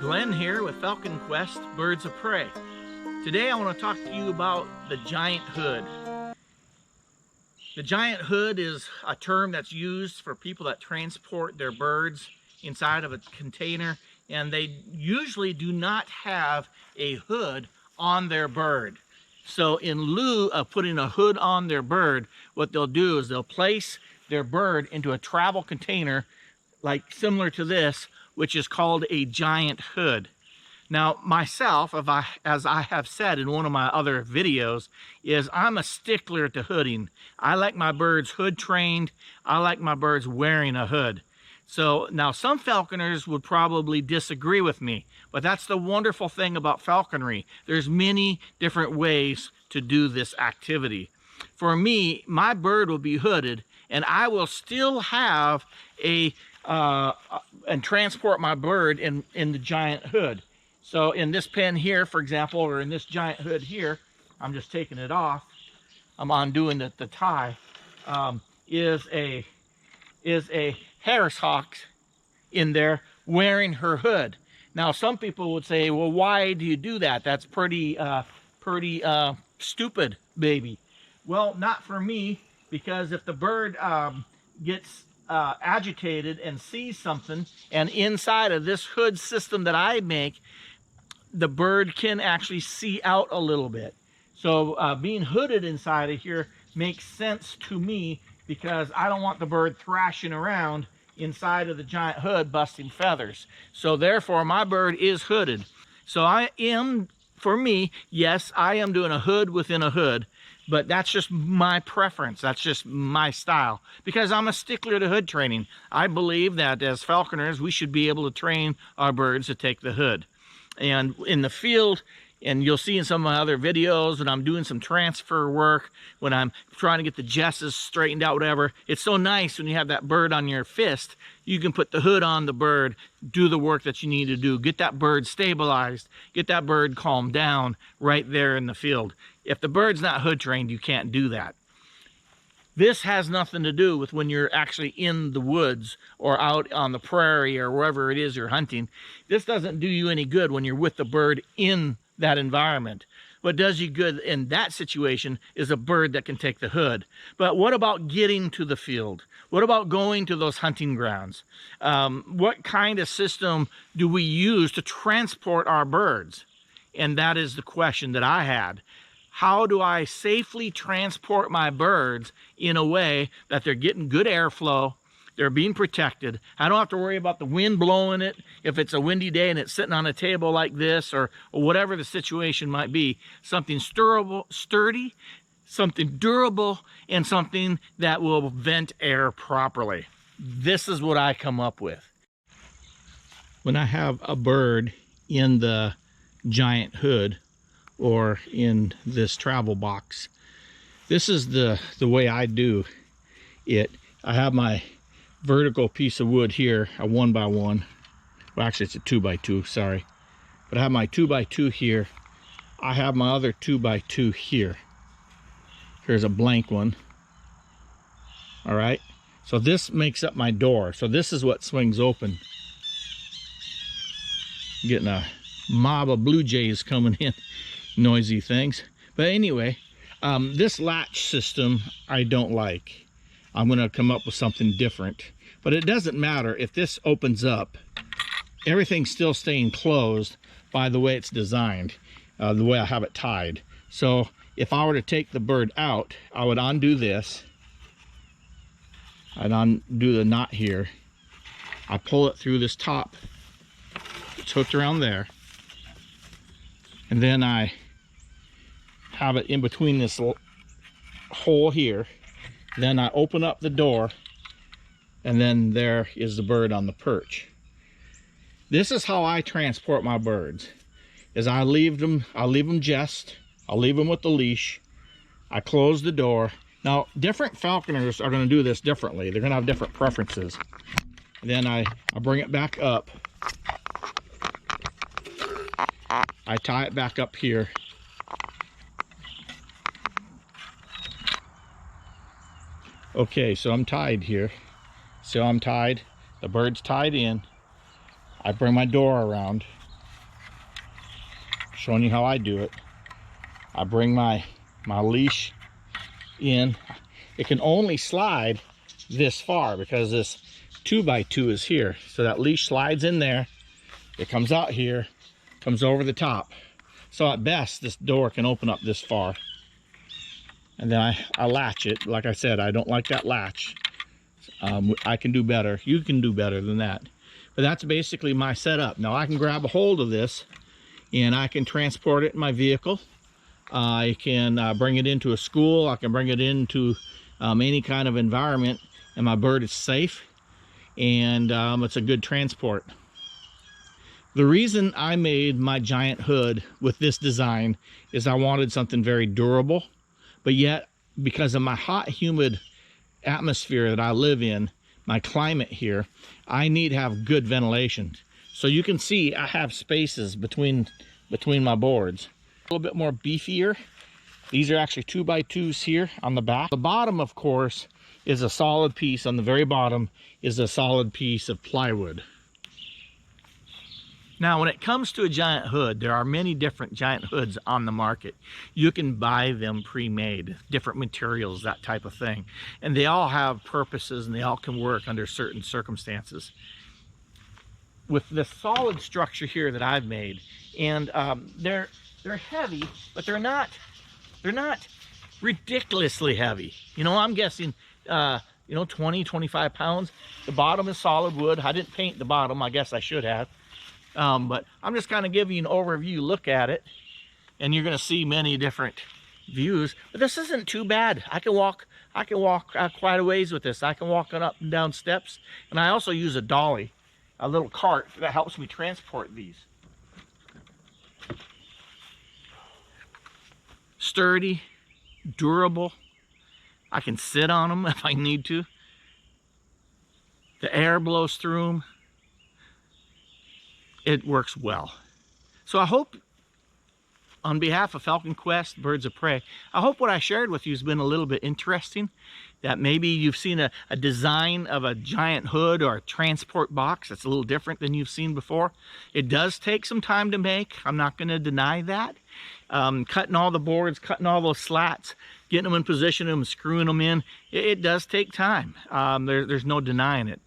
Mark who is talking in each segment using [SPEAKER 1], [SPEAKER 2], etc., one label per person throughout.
[SPEAKER 1] Glenn here with Falcon Quest Birds of Prey. Today I want to talk to you about the giant hood. The giant hood is a term that's used for people that transport their birds inside of a container, and they usually do not have a hood on their bird. So in lieu of putting a hood on their bird, what they'll do is they'll place their bird into a travel container like similar to this, which is called a giant hood. Now myself, as I have said in one of my other videos, is I'm a stickler to hooding. I like my birds hood trained. I like my birds wearing a hood. So now some falconers would probably disagree with me, but that's the wonderful thing about falconry. There's many different ways to do this activity. For me, my bird will be hooded, and I will still have and transport my bird in the giant hood. So in this pen here, for example, or in this giant hood here, I'm just taking it off. I'm undoing the tie. Is a Harris hawk in there wearing her hood. Now some people would say, well, why do you do that? That's pretty stupid, baby. Well, not for me, because if the bird gets agitated and sees something, and inside of this hood system that I make, the bird can actually see out a little bit. So being hooded inside of here makes sense to me, because I don't want the bird thrashing around inside of the giant hood busting feathers. So therefore my bird is hooded. So for me, yes, I am doing a hood within a hood, but that's just my preference. That's just my style, because I'm a stickler to hood training. I believe that as falconers, we should be able to train our birds to take the hood. And in the field, and you'll see in some of my other videos, when I'm doing some transfer work, when I'm trying to get the jesses straightened out, whatever, it's so nice when you have that bird on your fist, you can put the hood on the bird, do the work that you need to do, get that bird stabilized, get that bird calmed down right there in the field. If the bird's not hood trained, you can't do that. This has nothing to do with when you're actually in the woods or out on the prairie or wherever it is you're hunting. This doesn't do you any good when you're with the bird in that environment. What does you good in that situation is a bird that can take the hood. But what about getting to the field? What about going to those hunting grounds? What kind of system do we use to transport our birds? And that is the question that I had. How do I safely transport my birds in a way that they're getting good airflow, they're being protected, I don't have to worry about the wind blowing it if it's a windy day and it's sitting on a table like this, or whatever the situation might be. Something sturdy, something durable, and something that will vent air properly. This is what I come up with. When I have a bird in the giant hood or in this travel box, this is the way I do it. I have my vertical piece of wood here, a 1x1. Well, actually it's a 2x2, sorry. But I have my 2x2 here. I have my other 2x2 here. Here's a blank one. All right, so this makes up my door. So this is what swings open. Getting a mob of blue jays coming in. Noisy things. But anyway, this latch system I don't like. I'm going to come up with something different. But it doesn't matter if this opens up. Everything's still staying closed by the way it's designed, the way I have it tied. So if I were to take the bird out, I would undo this. I'd undo the knot here. I pull it through this top. It's hooked around there. And then I have it in between this hole here. Then I open up the door, and then there is the bird on the perch. This is how I transport my birds. Is I'll leave them just. I'll leave them with the leash. I close the door. Now, different falconers are going to do this differently. They're going to have different preferences. And then I bring it back up. I tie it back up here. Okay, so I'm tied here. So I'm tied. The bird's tied in. I bring my door around. showing you how I do it. I bring my leash in. It can only slide this far because this 2x2 is here. So that leash slides in there. It comes out here, comes over the top. So at best, this door can open up this far. And then I latch it. Like I said, I don't like that latch. I can do better. You can do better than that. But that's basically my setup. Now I can grab a hold of this and I can transport it in my vehicle. I can bring it into a school. I can bring it into any kind of environment, and my bird is safe, and it's a good transport. The reason I made my giant hood with this design is I wanted something very durable, but yet because of my hot, humid atmosphere that I live in, my climate here, I need to have good ventilation. So you can see I have spaces between my boards. A little bit more beefier. These are actually 2x2s here on the back. The bottom, of course, is a solid piece. On the very bottom is a solid piece of plywood. Now, when it comes to a giant hood, there are many different giant hoods on the market. You can buy them pre-made, different materials, that type of thing. And they all have purposes and they all can work under certain circumstances. With the solid structure here that I've made, and they're heavy, but they're not ridiculously heavy. You know, I'm guessing, 20, 25 pounds. The bottom is solid wood. I didn't paint the bottom. I guess I should have. But I'm just kind of giving you an overview look at it, and you're going to see many different views. But this isn't too bad. I can walk quite a ways with this. I can walk up and down steps, and I also use a dolly, a little cart that helps me transport these. Sturdy, durable. I can sit on them if I need to. The air blows through them. It works well. So I hope, on behalf of Falcon Quest, Birds of Prey, I hope what I shared with you has been a little bit interesting. That maybe you've seen a design of a giant hood or a transport box that's a little different than you've seen before. It does take some time to make. I'm not going to deny that. Cutting all the boards, cutting all those slats, getting them in position, and screwing them in, it does take time. There's no denying it.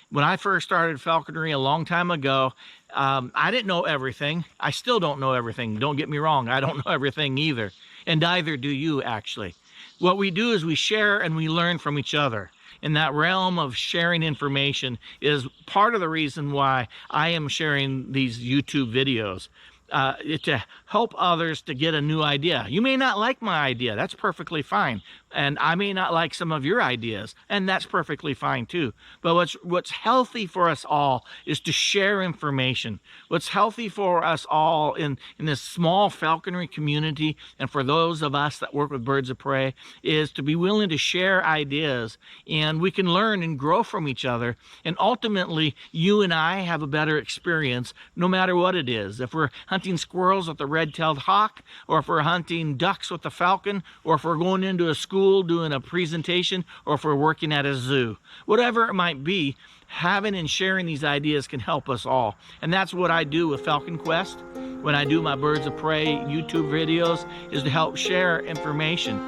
[SPEAKER 1] When I first started falconry a long time ago, I didn't know everything. I still don't know everything. Don't get me wrong. I don't know everything either. And neither do you, actually. What we do is we share and we learn from each other. And that realm of sharing information is part of the reason why I am sharing these YouTube videos. To help others to get a new idea. You may not like my idea. That's perfectly fine. And I may not like some of your ideas, and that's perfectly fine too. But what's healthy for us all is to share information. What's healthy for us all in this small falconry community, and for those of us that work with birds of prey, is to be willing to share ideas, and we can learn and grow from each other. And ultimately, you and I have a better experience no matter what it is. If we're hunting squirrels with the red-tailed hawk, or if we're hunting ducks with the falcon, or if we're going into a school doing a presentation, or if we're working at a zoo. Whatever it might be, having and sharing these ideas can help us all. And that's what I do with Falcon Quest when I do my Birds of Prey YouTube videos, is to help share information.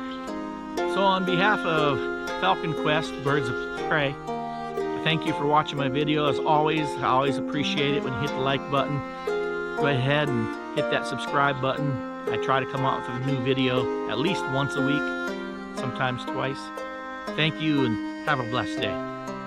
[SPEAKER 1] So on behalf of Falcon Quest, Birds of Prey, thank you for watching my video. As always, I always appreciate it when you hit the like button. Go ahead and hit that subscribe button. I try to come out with a new video at least once a week, sometimes twice. Thank you, and have a blessed day.